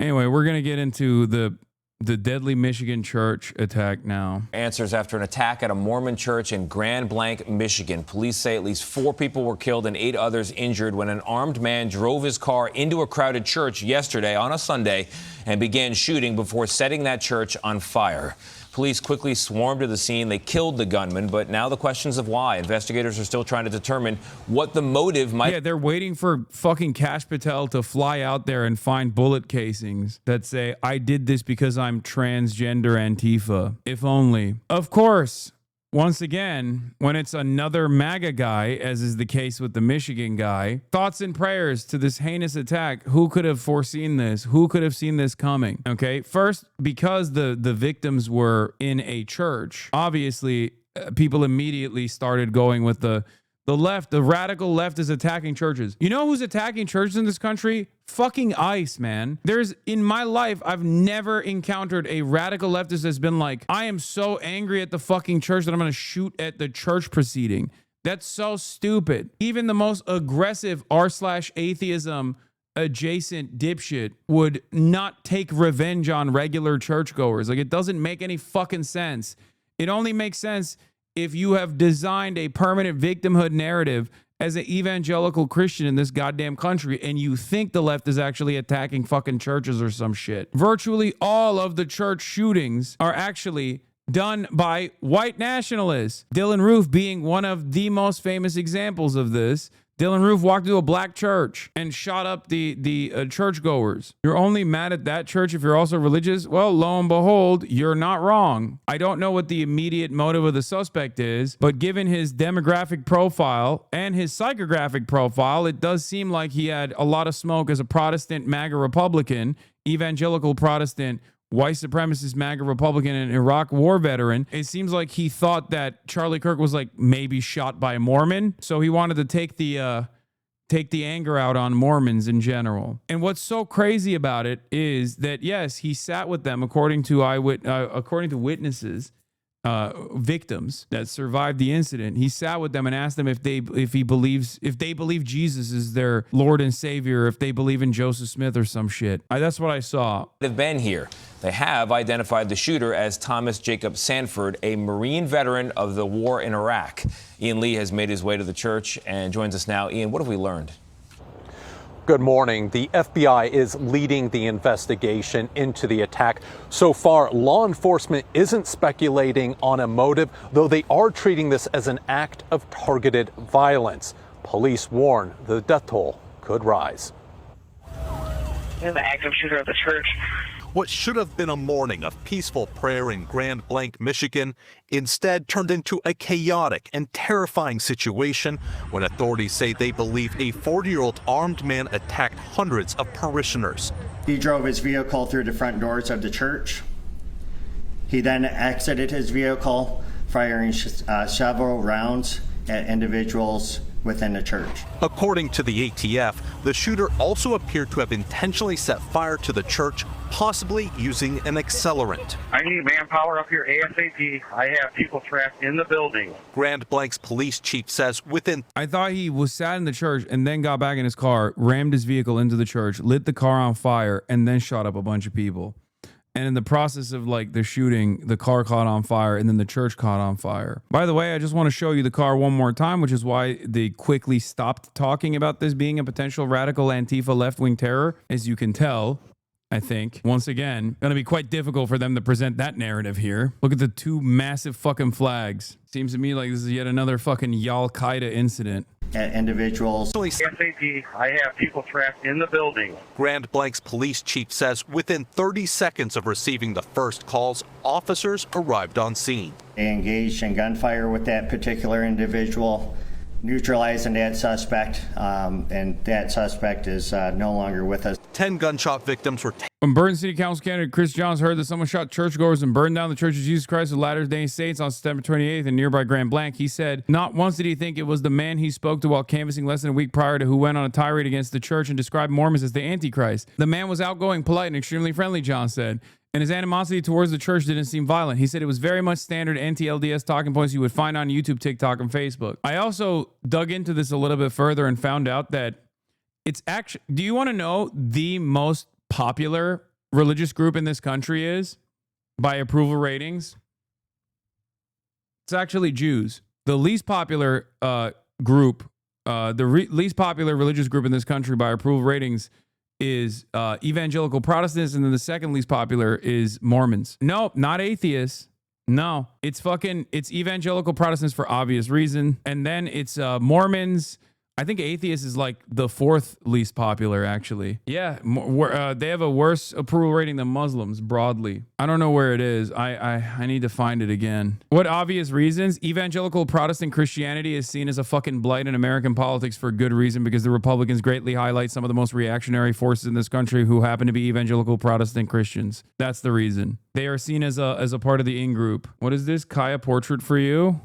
Anyway, we're going to get into the deadly Michigan church attack now. Answers after an attack at a Mormon church in Grand Blanc, Michigan. Police say at least 4 people were killed and 8 others injured when an armed man drove his car into a crowded church yesterday on a Sunday and began shooting before setting that church on fire. Police quickly swarmed to the scene. They killed the gunman, but now the questions of why. Investigators are still trying to determine what the motive might. Yeah, they're waiting for fucking Kash Patel to fly out there and find bullet casings that say, I did this because I'm transgender Antifa. If only. Of course. Once again, when it's another MAGA guy, as is the case with the Michigan guy, thoughts and prayers to this heinous attack. Who could have foreseen this? Who could have seen this coming? Okay, first, because the victims were in a church, obviously, people immediately started going with the left. The radical left is attacking churches. You know who's attacking churches in this country? Fucking ICE, man. In my life, I've never encountered a radical leftist that's been like, I am so angry at the fucking church that I'm going to shoot at the church proceeding. That's so stupid. Even the most aggressive r/atheism adjacent dipshit would not take revenge on regular churchgoers. Like, it doesn't make any fucking sense. It only makes sense if you have designed a permanent victimhood narrative as an evangelical Christian in this goddamn country and you think the left is actually attacking fucking churches or some shit. Virtually all of the church shootings are actually done by white nationalists. Dylan Roof being one of the most famous examples of this. Dylan Roof walked into a black church and shot up the churchgoers. You're only mad at that church if you're also religious? Well, lo and behold, you're not wrong. I don't know what the immediate motive of the suspect is, but given his demographic profile and his psychographic profile, it does seem like he had a lot of smoke as a Protestant MAGA Republican, evangelical Protestant, white supremacist MAGA Republican and Iraq war veteran. It seems like he thought that Charlie Kirk was like maybe shot by a Mormon. So he wanted to take the anger out on Mormons in general. And what's so crazy about it is that, yes, he sat with them according to witnesses, victims that survived the incident. He sat with them and asked them if they believe Jesus is their Lord and Savior, if they believe in Joseph Smith or some shit. That's what I saw. They've been here. They have identified the shooter as Thomas Jacob Sanford, a Marine veteran of the war in Iraq. Ian Lee has made his way to the church and joins us now. Ian, what have we learned? Good morning. The FBI is leading the investigation into the attack. So far, law enforcement isn't speculating on a motive, though they are treating this as an act of targeted violence. Police warn the death toll could rise. And the active shooter at the church. What should have been a morning of peaceful prayer in Grand Blanc, Michigan, instead turned into a chaotic and terrifying situation when authorities say they believe a 40-year-old armed man attacked hundreds of parishioners. He drove his vehicle through the front doors of the church. He then exited his vehicle, firing several rounds at individuals within the church. According to the ATF, the shooter also appeared to have intentionally set fire to the church, possibly using an accelerant. I need manpower up here ASAP. I have people trapped in the building. Grand Blanc's police chief says within... I thought he was sat in the church and then got back in his car, rammed his vehicle into the church, lit the car on fire, and then shot up a bunch of people. And in the process of like the shooting, the car caught on fire and then the church caught on fire. By the way, I just want to show you the car one more time, which is why they quickly stopped talking about this being a potential radical Antifa left-wing terror. As you can tell, I think, once again, going to be quite difficult for them to present that narrative here. Look at the 2 massive fucking flags. Seems to me like this is yet another fucking Al-Qaeda incident. At individuals. ASAP. I have people trapped in the building. Grand Blanc's police chief says within 30 seconds of receiving the first calls, officers arrived on scene. They engaged in gunfire with that particular individual, neutralizing that suspect, and that suspect is no longer with us. 10 gunshot victims were taken. When Burton City Council candidate Chris Johns heard that someone shot churchgoers and burned down the Church of Jesus Christ of Latter-day Saints on September 28th in nearby Grand Blanc, he said not once did he think it was the man he spoke to while canvassing less than a week prior to who went on a tirade against the church and described Mormons as the Antichrist. The man was outgoing, polite, and extremely friendly, John said. And his animosity towards the church didn't seem violent. He said it was very much standard anti-LDS talking points you would find on YouTube, TikTok, and Facebook. I also dug into this a little bit further and found out that it's actually... Do you want to know the most popular religious group in this country is by approval ratings? It's actually Jews. The least popular group, least popular religious group in this country by approval ratings is evangelical Protestants, and then the second least popular is Mormons. Nope, not atheists. No, it's evangelical Protestants for obvious reason, and then it's Mormons. I think atheists is like the fourth least popular, actually. Yeah, they have a worse approval rating than Muslims broadly. I don't know where it is. I need to find it again. What obvious reasons? Evangelical Protestant Christianity is seen as a fucking blight in American politics for good reason, because the Republicans greatly highlight some of the most reactionary forces in this country who happen to be evangelical Protestant Christians. That's the reason. They are seen as a part of the in-group. What is this? Kaya portrait for you?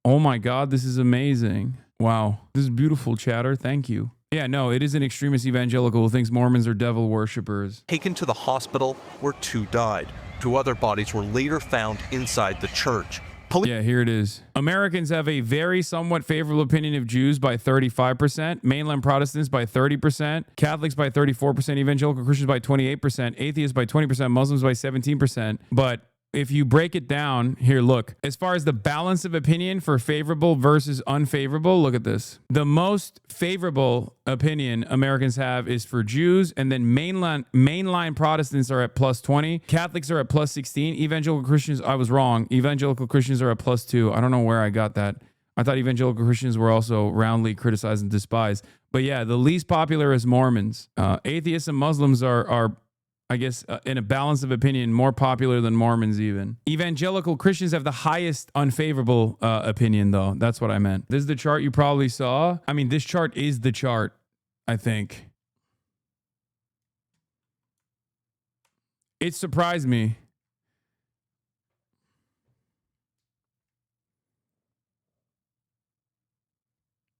Oh my God, this is amazing. Wow. This is beautiful, chatter. Thank you. Yeah, no, it is an extremist evangelical who thinks Mormons are devil worshippers. Taken to the hospital where 2 died. 2 other bodies were later found inside the church. Yeah, here it is. Americans have a very somewhat favorable opinion of Jews by 35%, mainland Protestants by 30%, Catholics by 34%, evangelical Christians by 28%, atheists by 20%, Muslims by 17%. But if you break it down, here, look. As far as the balance of opinion for favorable versus unfavorable, look at this. The most favorable opinion Americans have is for Jews, and then mainline Protestants are at plus 20. Catholics are at plus 16. Evangelical Christians, I was wrong. Evangelical Christians are at plus 2. I don't know where I got that. I thought evangelical Christians were also roundly criticized and despised. But yeah, the least popular is Mormons. Atheists and Muslims are I guess, in a balance of opinion, more popular than Mormons even. Evangelical Christians have the highest unfavorable opinion, though. That's what I meant. This is the chart you probably saw. I mean, this chart is the chart, I think. It surprised me.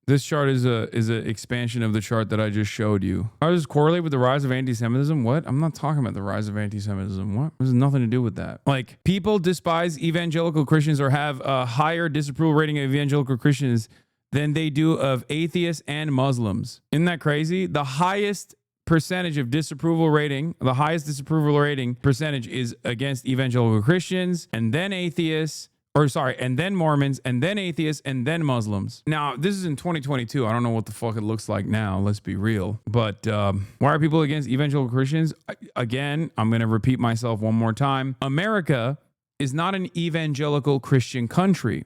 This chart is an expansion of the chart that I just showed you. How does this correlate with the rise of anti-Semitism? What? I'm not talking about the rise of anti-Semitism. What? There's nothing to do with that. Like, people despise evangelical Christians or have a higher disapproval rating of evangelical Christians than they do of atheists and Muslims. Isn't that crazy? The highest percentage of disapproval rating, the highest disapproval rating percentage is against evangelical Christians, and then atheists, and then Mormons, and then atheists, and then Muslims. Now, this is in 2022. I don't know what the fuck it looks like now. Let's be real. But why are people against evangelical Christians? Again, I'm going to repeat myself one more time. America is not an evangelical Christian country,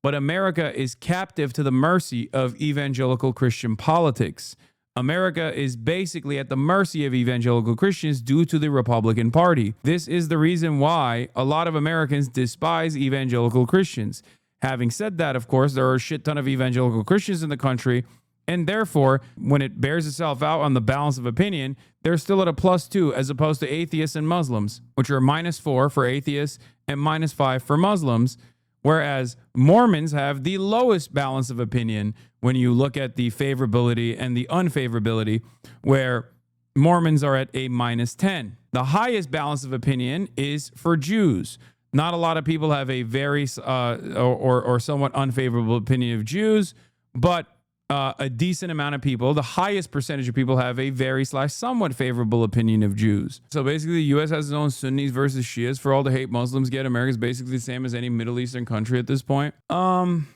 but America is captive to the mercy of evangelical Christian politics. America is basically at the mercy of evangelical Christians due to the Republican Party. This is the reason why a lot of Americans despise evangelical Christians. Having said that, of course, there are a shit ton of evangelical Christians in the country, and therefore, when it bears itself out on the balance of opinion, they're still at a +2 as opposed to atheists and Muslims, which are -4 for atheists and -5 for Muslims. Whereas Mormons have the lowest balance of opinion when you look at the favorability and the unfavorability, where Mormons are at a -10. The highest balance of opinion is for Jews. Not a lot of people have a very or somewhat unfavorable opinion of Jews, but a decent amount of people, the highest percentage of people, have a very somewhat favorable opinion of Jews. So basically, the U.S. has its own Sunnis versus Shias. For all the hate Muslims get, America's basically the same as any Middle Eastern country at this point.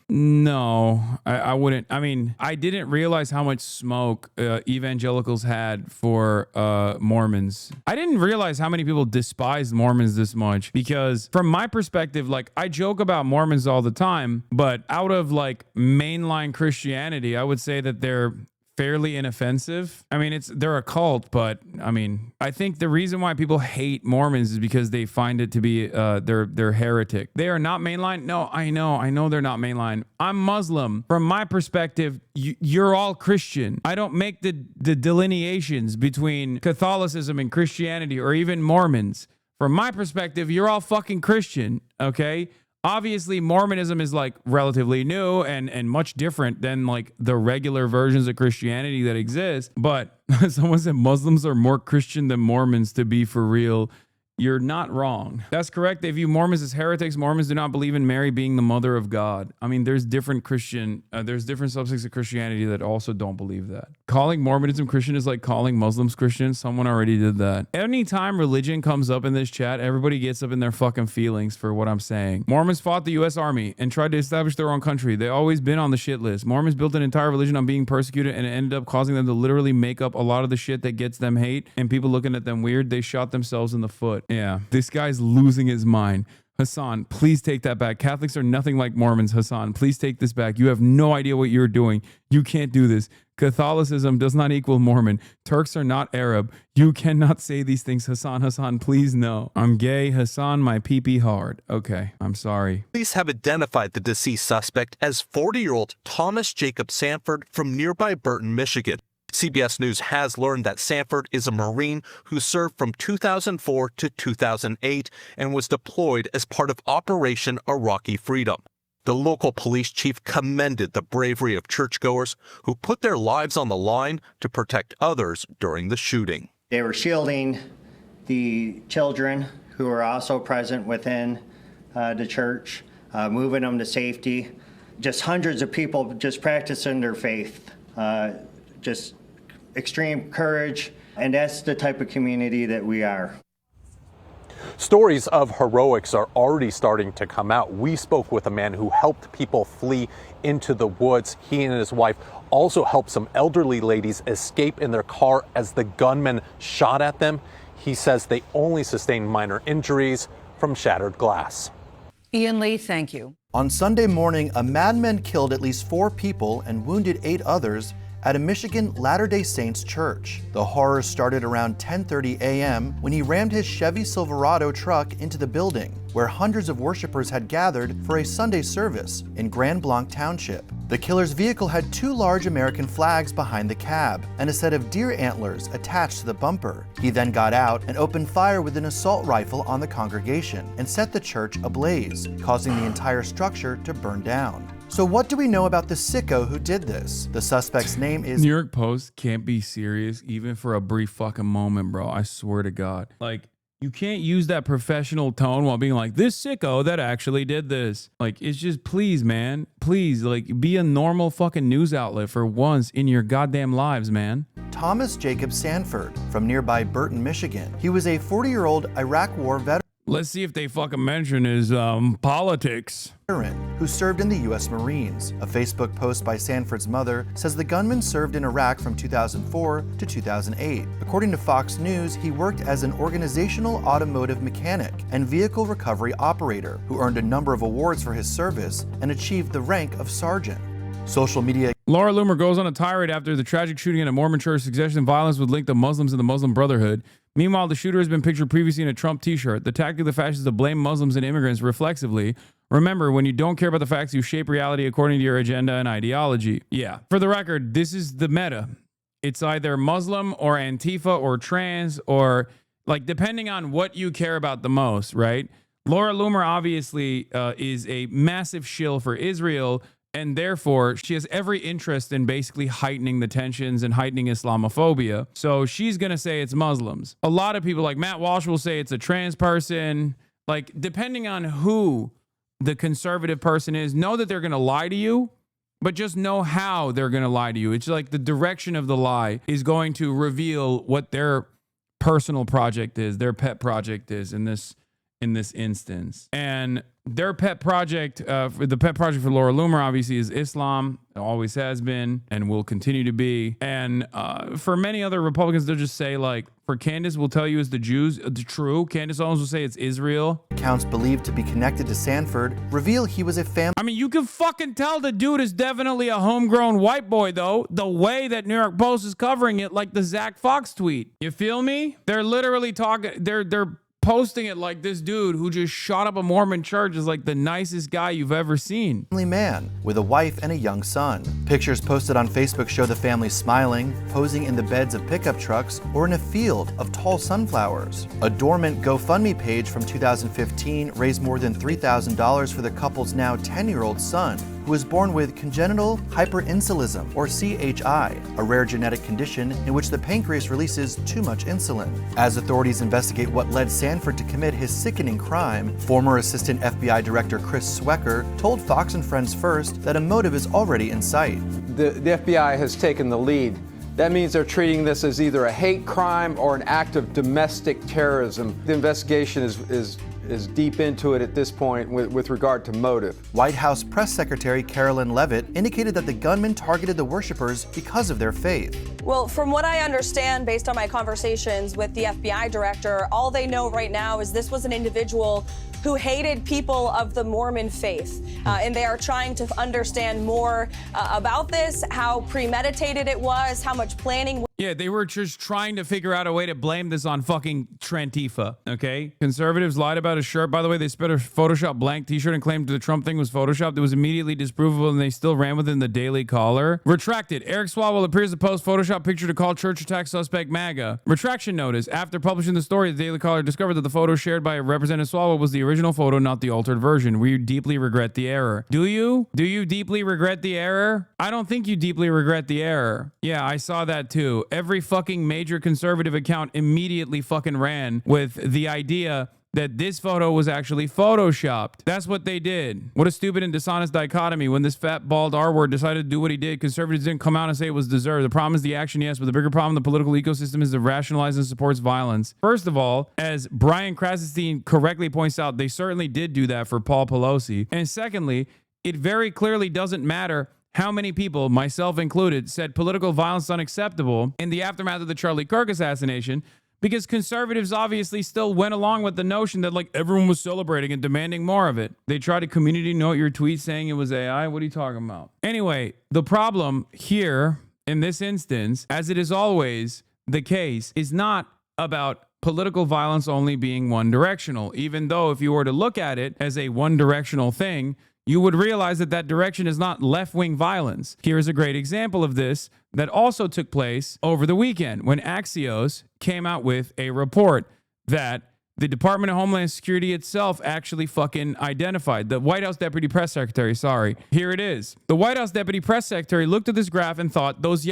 No, I wouldn't. I mean, I didn't realize how much smoke evangelicals had for Mormons. I didn't realize how many people despised Mormons this much, because from my perspective, like, I joke about Mormons all the time, but out of like mainline Christianity, I would say that they're fairly inoffensive. I mean, they're a cult, but I mean, I think the reason why people hate Mormons is because they find it to be they're heretic. They are not mainline. No, I know they're not mainline. I'm Muslim. From my perspective, you're all Christian. I don't make the delineations between Catholicism and Christianity or even Mormons. From my perspective, you're all fucking Christian, okay? Obviously, Mormonism is like relatively new and much different than like the regular versions of Christianity that exist. But someone said Muslims are more Christian than Mormons, to be for real. You're not wrong. That's correct. They view Mormons as heretics. Mormons do not believe in Mary being the mother of God. I mean, there's different subsects of Christianity that also don't believe that. Calling Mormonism Christian is like calling Muslims Christian. Someone already did that. Anytime religion comes up in this chat, everybody gets up in their fucking feelings for what I'm saying. Mormons fought the U.S. Army and tried to establish their own country. They always been on the shit list. Mormons built an entire religion on being persecuted, and it ended up causing them to literally make up a lot of the shit that gets them hate and people looking at them weird. They shot themselves in the foot. Yeah, this guy's losing his mind. Hasan, please take that back. Catholics are nothing like Mormons. Hasan, please take this back. You have no idea what you're doing. You can't do this. Catholicism does not equal Mormon. Turks are not Arab. You cannot say these things. Hasan, please no. I'm gay. Hasan, my pee-pee hard. Okay, I'm sorry. Police have identified the deceased suspect as 40-year-old Thomas Jacob Sanford from nearby Burton, Michigan. CBS News has learned that Sanford is a Marine who served from 2004 to 2008 and was deployed as part of Operation Iraqi Freedom. The local police chief commended the bravery of churchgoers who put their lives on the line to protect others during the shooting. They were shielding the children who were also present within the church, moving them to safety. Just hundreds of people just practicing their faith, just extreme courage, and that's the type of community that we are. Stories of heroics are already starting to come out. We spoke with a man who helped people flee into the woods. He and his wife also helped some elderly ladies escape in their car as the gunman shot at them. He says they only sustained minor injuries from shattered glass. Ian Lee, thank you. On Sunday morning, a madman killed at least 4 people and wounded 8 others at a Michigan Latter-day Saints church. The horror started around 10:30 a.m. when he rammed his Chevy Silverado truck into the building, where hundreds of worshipers had gathered for a Sunday service in Grand Blanc Township. The killer's vehicle had 2 large American flags behind the cab and a set of deer antlers attached to the bumper. He then got out and opened fire with an assault rifle on the congregation and set the church ablaze, causing the entire structure to burn down. So what do we know about the sicko who did this? The suspect's name is... New York Post can't be serious even for a brief fucking moment, bro. I swear to God. Like, you can't use that professional tone while being like, this sicko that actually did this. Like, it's just, please, man. Please, like, be a normal fucking news outlet for once in your goddamn lives, man. Thomas Jacob Sanford from nearby Burton, Michigan. He was a 40-year-old Iraq War veteran. Let's see if they fucking mention his politics. Who served in the U.S. Marines. A Facebook post by Sanford's mother says the gunman served in Iraq from 2004 to 2008. According to Fox News, he worked as an organizational automotive mechanic and vehicle recovery operator who earned a number of awards for his service and achieved the rank of sergeant. Social media. Laura Loomer goes on a tirade after the tragic shooting in a Mormon church suggesting violence would link the Muslims and the Muslim Brotherhood. Meanwhile, the shooter has been pictured previously in a Trump t-shirt. The tactic of the fascists is to blame Muslims and immigrants reflexively. Remember, when you don't care about the facts, you shape reality according to your agenda and ideology. Yeah. For the record, this is the meta. It's either Muslim or Antifa or trans or, like, depending on what you care about the most, right? Laura Loomer obviously is a massive shill for Israel, and therefore, she has every interest in basically heightening the tensions and heightening Islamophobia. So she's going to say it's Muslims. A lot of people like Matt Walsh will say it's a trans person. Like, depending on who the conservative person is, know that they're going to lie to you, but just know how they're going to lie to you. It's like the direction of the lie is going to reveal what their personal project is, their pet project is in this instance. And their pet project, the pet project for Laura Loomer, obviously, is Islam. It always has been and will continue to be. And for many other Republicans, they'll just say, like, for Candace, will tell you it's the Jews. True. Candace Owens will say it's Israel. Accounts believed to be connected to Sanford reveal he was a family. I mean, you can fucking tell the dude is definitely a homegrown white boy, though. The way that New York Post is covering it, like the Zach Fox tweet. You feel me? They're literally talking. They're posting it like this dude who just shot up a Mormon church is like the nicest guy you've ever seen. Man with a wife and a young son. Pictures posted on Facebook show the family smiling, posing in the beds of pickup trucks or in a field of tall sunflowers. A dormant GoFundMe page from 2015 raised more than $3,000 for the couple's now 10-year-old son, who was born with congenital hyperinsulinism, or CHI, a rare genetic condition in which the pancreas releases too much insulin. As authorities investigate what led Sanford to commit his sickening crime, former Assistant FBI Director Chris Swecker told Fox and Friends First that a motive is already in sight. The FBI has taken the lead. That means they're treating this as either a hate crime or an act of domestic terrorism. The investigation is deep into it at this point with regard to motive. White House Press Secretary Carolyn Leavitt indicated that the gunman targeted the worshipers because of their faith. Well, from what I understand, based on my conversations with the FBI director, all they know right now is this was an individual who hated people of the Mormon faith. And they are trying to understand more about this, how premeditated it was, how much planning. Yeah, they were just trying to figure out a way to blame this on fucking Trantifa, okay? Conservatives lied about a shirt. By the way, they spit a Photoshop blank t-shirt and claimed the Trump thing was Photoshopped. It was immediately disprovable, and they still ran within the Daily Caller. Retracted. Eric Swalwell appears to post Photoshop picture to call church attack suspect MAGA. Retraction notice. After publishing the story, the Daily Caller discovered that the photo shared by Representative Swalwell was the original photo, not the altered version. We deeply regret the error. Do you? Do you deeply regret the error? I don't think you deeply regret the error. Yeah, I saw that too. Every fucking major conservative account immediately fucking ran with the idea that this photo was actually photoshopped. That's what they did. What a stupid and dishonest dichotomy. When this fat, bald R-word decided to do what he did, conservatives didn't come out and say it was deserved. The problem is the action, yes, but the bigger problem in the political ecosystem is it rationalizes and supports violence. First of all, as Brian Krassenstein correctly points out, they certainly did do that for Paul Pelosi. And secondly, it very clearly doesn't matter how many people, myself included, said political violence is unacceptable in the aftermath of the Charlie Kirk assassination, because conservatives obviously still went along with the notion that like everyone was celebrating and demanding more of it. They tried to community note your tweet saying it was AI. What are you talking about? Anyway, the problem here in this instance, as it is always the case, is not about political violence only being one directional, even though if you were to look at it as a one directional thing, you would realize that that direction is not left-wing violence. Here's a great example of this that also took place over the weekend when Axios came out with a report that the Department of Homeland Security itself actually fucking identified. The White House Deputy Press Secretary, sorry. Here it is. The White House Deputy Press Secretary looked at this graph and thought those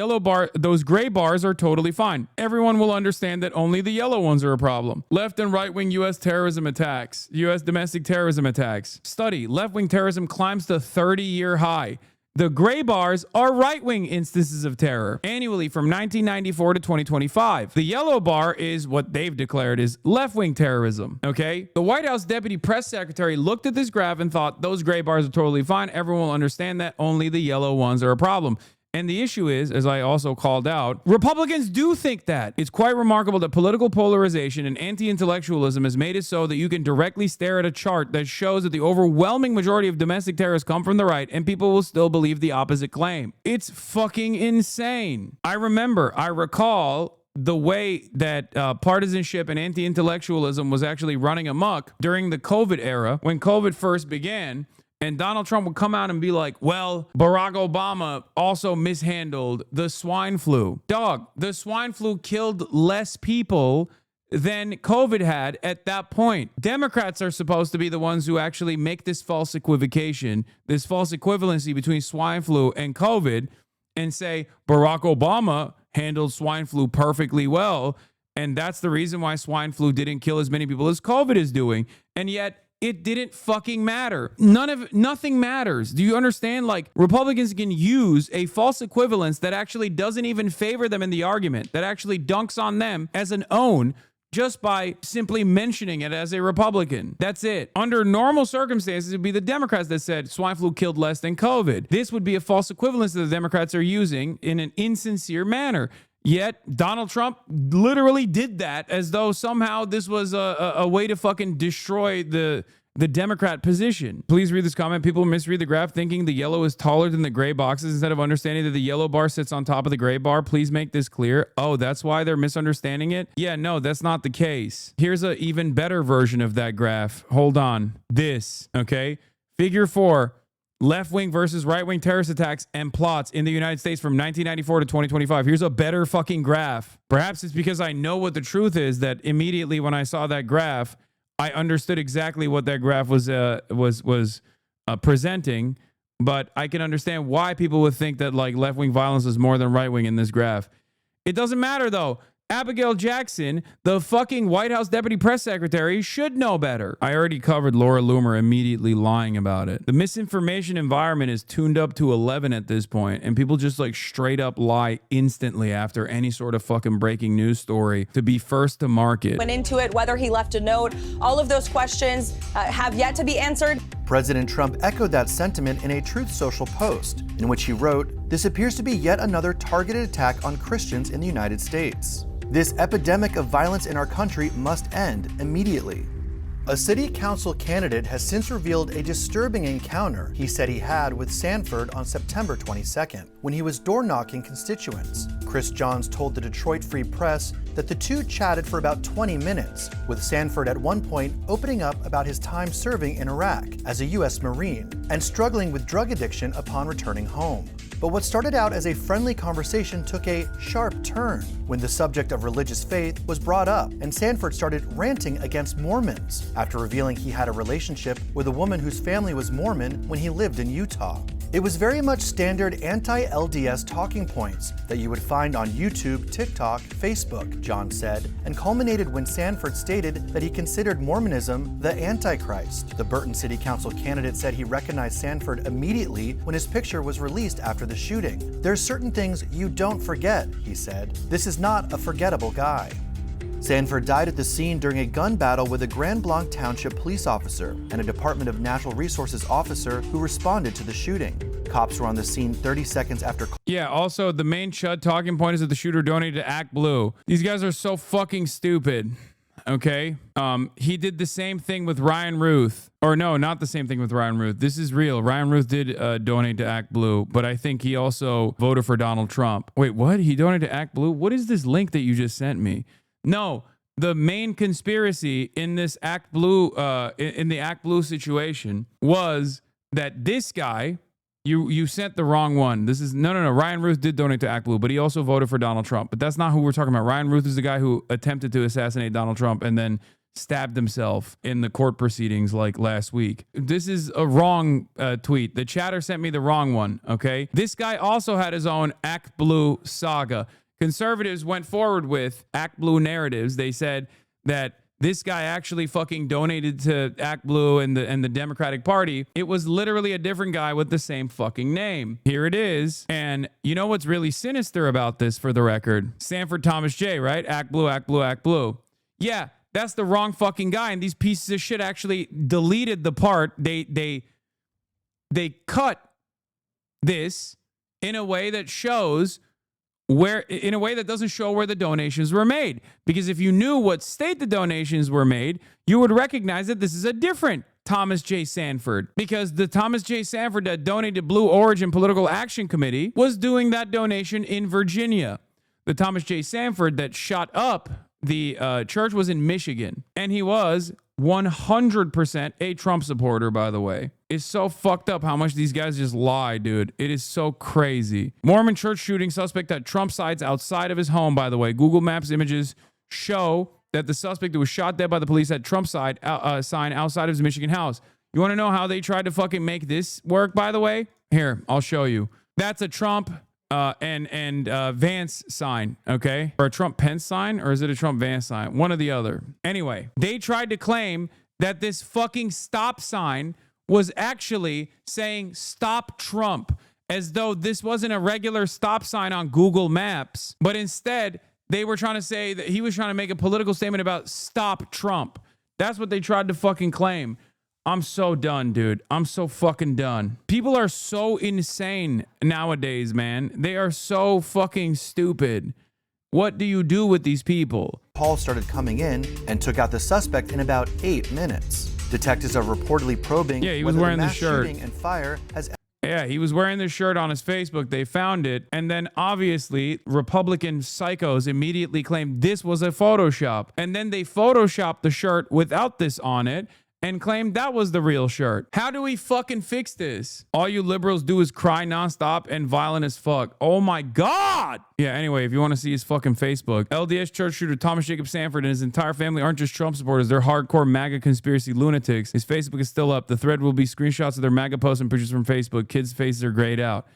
gray bars are totally fine. Everyone will understand that only the yellow ones are a problem. Left and right-wing U.S. terrorism attacks. U.S. domestic terrorism attacks. Study. Left-wing terrorism climbs to 30-year high. The gray bars are right-wing instances of terror annually from 1994 to 2025. The yellow bar is what they've declared is left-wing terrorism, okay? The White House Deputy Press Secretary looked at this graph and thought those gray bars are totally fine. Everyone will understand that only the yellow ones are a problem. And the issue is, as I also called out, Republicans do think that. It's quite remarkable that political polarization and anti-intellectualism has made it so that you can directly stare at a chart that shows that the overwhelming majority of domestic terrorists come from the right, and people will still believe the opposite claim. It's fucking insane. I recall the way that partisanship and anti-intellectualism was actually running amok during the COVID era, when COVID first began. And Donald Trump would come out and be like, well, Barack Obama also mishandled the swine flu. Dog, the swine flu killed less people than COVID had at that point. Democrats are supposed to be the ones who actually make this false equivocation, this false equivalency between swine flu and COVID, and say Barack Obama handled swine flu perfectly well. And that's the reason why swine flu didn't kill as many people as COVID is doing. And yet, it didn't fucking matter. Nothing matters. Do you understand? Like, Republicans can use a false equivalence that actually doesn't even favor them in the argument, that actually dunks on them as an own just by simply mentioning it as a Republican. That's it. Under normal circumstances, it would be the Democrats that said swine flu killed less than COVID. This would be a false equivalence that the Democrats are using in an insincere manner. Yet Donald Trump literally did that as though somehow this was a way to fucking destroy the Democrat position. Please read this comment. People misread the graph thinking the yellow is taller than the gray boxes instead of understanding that the yellow bar sits on top of the gray bar. Please make this clear. Oh, that's why they're misunderstanding it? Yeah, no, that's not the case. Here's an even better version of that graph. Hold on. This, okay? Figure 4. Left-wing versus right-wing terrorist attacks and plots in the United States from 1994 to 2025. Here's a better fucking graph. Perhaps it's because I know what the truth is that immediately when I saw that graph, I understood exactly what that graph was presenting. but I can understand why people would think that like left-wing violence is more than right-wing in this graph. It doesn't matter though. Abigail Jackson, the fucking White House deputy press secretary, should know better. I already covered Laura Loomer immediately lying about it. The misinformation environment is tuned up to 11 at this point, and people just like straight up lie instantly after any sort of fucking breaking news story to be first to market. Went into it, whether he left a note, all of those questions have yet to be answered. President Trump echoed that sentiment in a Truth Social post, in which he wrote, "This appears to be yet another targeted attack on Christians in the United States. This epidemic of violence in our country must end immediately." A city council candidate has since revealed a disturbing encounter he said he had with Sanford on September 22nd, when he was door-knocking constituents. Chris Johns told the Detroit Free Press that the two chatted for about 20 minutes, with Sanford at one point opening up about his time serving in Iraq as a U.S. Marine and struggling with drug addiction upon returning home. But what started out as a friendly conversation took a sharp turn when the subject of religious faith was brought up and Sanford started ranting against Mormons after revealing he had a relationship with a woman whose family was Mormon when he lived in Utah. It was very much standard anti-LDS talking points that you would find on YouTube, TikTok, Facebook, John said, and culminated when Sanford stated that he considered Mormonism the Antichrist. The Burton City Council candidate said he recognized Sanford immediately when his picture was released after the shooting. "There's certain things you don't forget," he said. "This is not a forgettable guy." Sanford died at the scene during a gun battle with a Grand Blanc Township police officer and a Department of Natural Resources officer who responded to the shooting. Cops were on the scene 30 seconds after. Yeah, also the main chud talking point is that the shooter donated to Act Blue. These guys are so fucking stupid. Okay? He did the same thing with Ryan Ruth. Or no, not the same thing with Ryan Ruth. This is real. Ryan Ruth did donate to Act Blue, but I think he also voted for Donald Trump. Wait, what? He donated to Act Blue? What is this link that you just sent me? No, the main conspiracy in this Act Blue, in the Act Blue situation was that this guy, you sent the wrong one. This is, no. Ryan Ruth did donate to Act Blue, but he also voted for Donald Trump. But that's not who we're talking about. Ryan Ruth is the guy who attempted to assassinate Donald Trump and then stabbed himself in the court proceedings like last week. This is a wrong tweet. The chatter sent me the wrong one, okay? This guy also had his own Act Blue saga. Conservatives went forward with Act Blue narratives. They said that this guy actually fucking donated to Act Blue and the Democratic Party. It was literally a different guy with the same fucking name. Here it is. And you know what's really sinister about this, for the record? Sanford Thomas J, right? Act Blue, Act Blue, Act Blue. Yeah, that's the wrong fucking guy. And these pieces of shit actually deleted the part. They cut this in a way that shows in a way that doesn't show where the donations were made. Because if you knew what state the donations were made, you would recognize that this is a different Thomas J. Sanford. Because the Thomas J. Sanford that donated Blue Origin Political Action Committee was doing that donation in Virginia. The Thomas J. Sanford that shot up the church was in Michigan. And he was 100% a Trump supporter, by the way. It's so fucked up how much these guys just lie, dude. It is so crazy. Mormon church shooting suspect at Trump sites outside of his home, by the way. Google Maps images show that the suspect who was shot dead by the police at Trump sign outside of his Michigan house. You want to know how they tried to fucking make this work, by the way? Here, I'll show you. That's a Trump and Vance sign, okay? Or a Trump Pence sign, or is it a Trump Vance sign? One or the other. Anyway, they tried to claim that this fucking stop sign was actually saying stop Trump, as though this wasn't a regular stop sign on Google Maps, but instead they were trying to say that he was trying to make a political statement about stop Trump. That's what they tried to fucking claim. I'm so done, dude. I'm so fucking done. People are so insane nowadays, man. They are so fucking stupid. What do you do with these people? Paul started coming in and took out the suspect in about 8 minutes. Detectives are reportedly probing he was whether wearing the the mass shirt. shooting and fire has. Yeah, he was wearing this shirt on his Facebook. They found it. And then obviously Republican psychos immediately claimed this was a Photoshop. And then they Photoshopped the shirt without this on it. and claimed that was the real shirt. How do we fucking fix this? All you liberals do is cry nonstop and violent as fuck. Oh my God. Yeah, anyway, if you want to see his fucking Facebook, LDS church shooter Thomas Jacob Sanford and his entire family aren't just Trump supporters. They're hardcore MAGA conspiracy lunatics. His Facebook is still up. The thread will be screenshots of their MAGA posts and pictures from Facebook. Kids' faces are grayed out.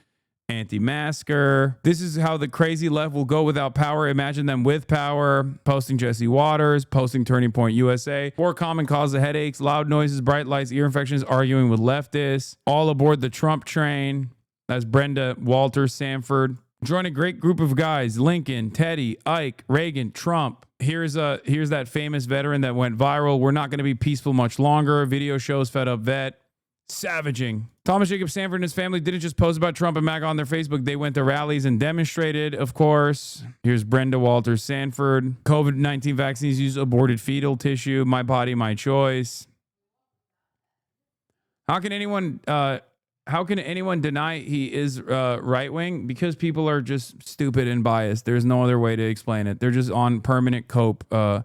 Anti-masker. This is how the crazy left will go without power. Imagine them with power. Posting Jesse Waters, posting Turning Point USA. 4 common causes of headaches, loud noises, bright lights, ear infections, arguing with leftists. All aboard the Trump train. That's Brenda, Walter, Sanford. Join a great group of guys. Lincoln, Teddy, Ike, Reagan, Trump. Here's that famous veteran that went viral. We're not going to be peaceful much longer. Video shows fed up vet. Savaging. Thomas Jacob Sanford and his family didn't just post about Trump and MAGA on their Facebook. They went to rallies and demonstrated, of course. Here's Brenda Walters Sanford. COVID-19 vaccines use aborted fetal tissue. My body, my choice. How can anyone deny he is right-wing? Because people are just stupid and biased. There's no other way to explain it. They're just on permanent cope. They're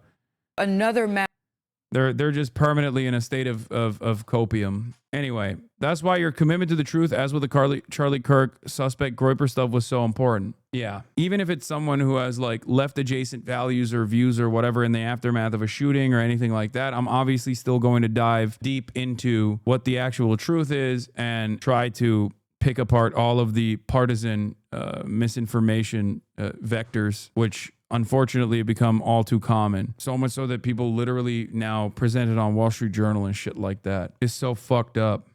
just permanently in a state of copium. Anyway, that's why your commitment to the truth, as with the Charlie Kirk suspect Groyper stuff, was so important. Yeah. Even if it's someone who has like left adjacent values or views or whatever in the aftermath of a shooting or anything like that, I'm obviously still going to dive deep into what the actual truth is and try to pick apart all of the partisan misinformation vectors, which unfortunately have become all too common. So much so that people literally now present it on Wall Street Journal and shit like that. It's so fucked up.